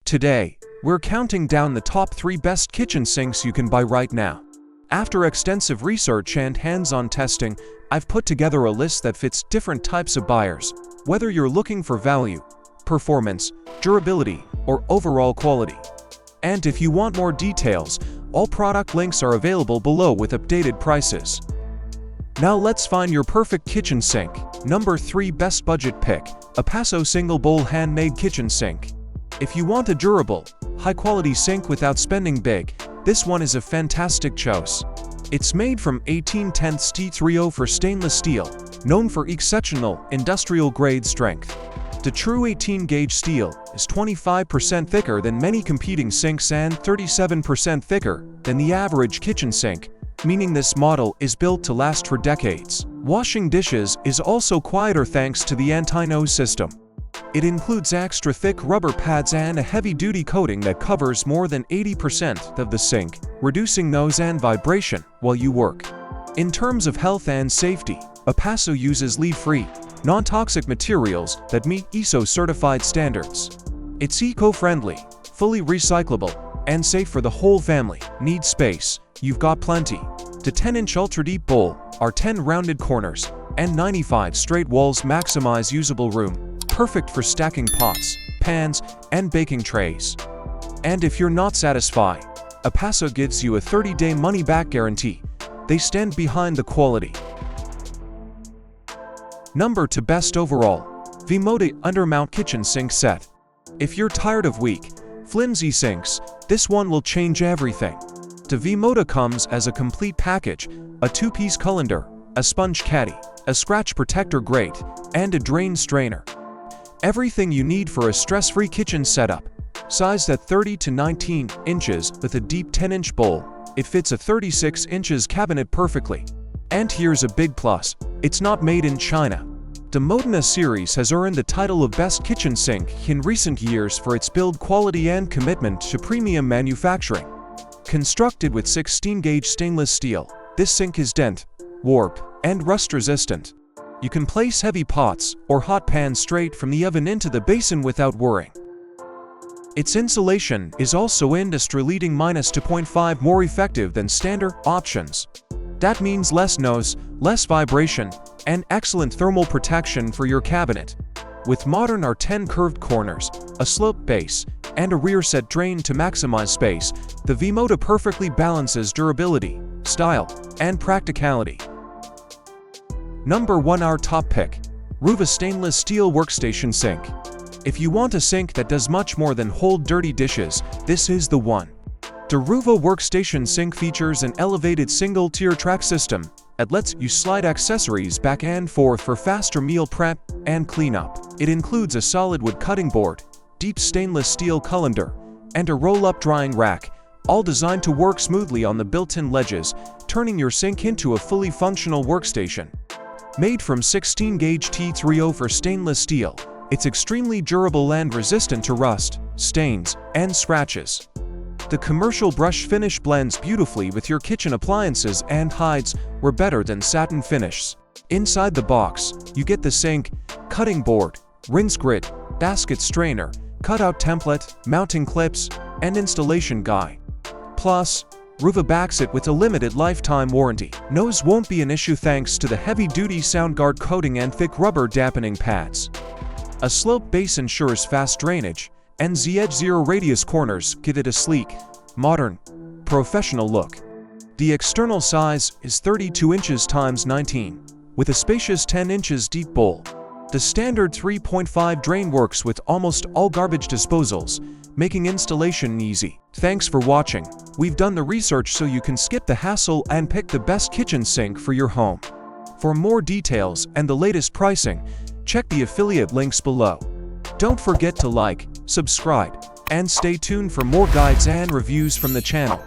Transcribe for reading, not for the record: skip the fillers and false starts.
Today, we're counting down the top 3 best kitchen sinks you can buy right now. After extensive research and hands-on testing, I've put together a list that fits different types of buyers, whether you're looking for value, performance, durability, or overall quality. And if you want more details, all product links are available below with updated prices. Now let's find your perfect kitchen sink. Number 3 best budget pick, a Paso single bowl handmade kitchen sink. If you want a durable, high-quality sink without spending big, this one is a fantastic choice. It's made from 1810 T30 for stainless steel, known for exceptional industrial-grade strength. The true 18-gauge steel is 25% thicker than many competing sinks and 37% thicker than the average kitchen sink, meaning this model is built to last for decades. Washing dishes is also quieter thanks to the anti-nose system. It includes extra thick rubber pads and a heavy-duty coating that covers more than 80% of the sink, reducing noise and vibration while you work. In terms of health and safety, a Paso uses lead-free, non-toxic materials that meet ISO-certified standards. It's eco-friendly, fully recyclable, and safe for the whole family. Need space? You've got plenty. The 10-inch ultra-deep bowl, our 10 rounded corners, and 95 straight walls maximize usable room, perfect for stacking pots, pans, and baking trays. And if you're not satisfied, a Paso gives you a 30-day money-back guarantee. They stand behind the quality. Number 2 best overall, Vimoda Undermount Kitchen Sink Set. If you're tired of weak, flimsy sinks, this one will change everything. The Vimoda comes as a complete package, a 2-piece colander, a sponge caddy, a scratch protector grate, and a drain strainer. Everything you need for a stress-free kitchen setup. Sized at 30 to 19 inches with a deep 10-inch bowl, it fits a 36 inches cabinet perfectly. And here's a big plus, it's not made in China. The Modena series has earned the title of Best Kitchen Sink in recent years for its build quality and commitment to premium manufacturing. Constructed with 16-gauge stainless steel, this sink is dent, warp, and rust-resistant. You can place heavy pots or hot pans straight from the oven into the basin without worrying. Its insulation is also industry-leading -2.5 more effective than standard options. That means less noise, less vibration, and excellent thermal protection for your cabinet. With modern R10 curved corners, a sloped base, and a rear set drain to maximize space, the Vimoda perfectly balances durability, style, and practicality. Number 1 our top pick, Ruva Stainless Steel Workstation Sink. If you want a sink that does much more than hold dirty dishes, this is the one. The Ruva Workstation Sink features an elevated single-tier track system that lets you slide accessories back and forth for faster meal prep and cleanup. It includes a solid wood cutting board, deep stainless steel colander, and a roll-up drying rack, all designed to work smoothly on the built-in ledges, turning your sink into a fully functional workstation. Made from 16-gauge T30 for stainless steel, it's extremely durable and resistant to rust, stains, and scratches. The commercial brush finish blends beautifully with your kitchen appliances and hides were better than satin finishes. Inside the box, you get the sink, cutting board, rinse grit, basket strainer, cutout template, mounting clips, and installation guide. Plus, Ruva backs it with a limited lifetime warranty. Noise won't be an issue thanks to the heavy-duty SoundGuard coating and thick rubber dampening pads. A sloped base ensures fast drainage, and the edge zero radius corners give it a sleek, modern, professional look. The external size is 32 inches x 19, with a spacious 10 inches deep bowl. The standard 3.5 drain works with almost all garbage disposals, making installation easy. Thanks for watching. We've done the research so you can skip the hassle and pick the best kitchen sink for your home. For more details and the latest pricing, check the affiliate links below. Don't forget to like, subscribe, and stay tuned for more guides and reviews from the channel.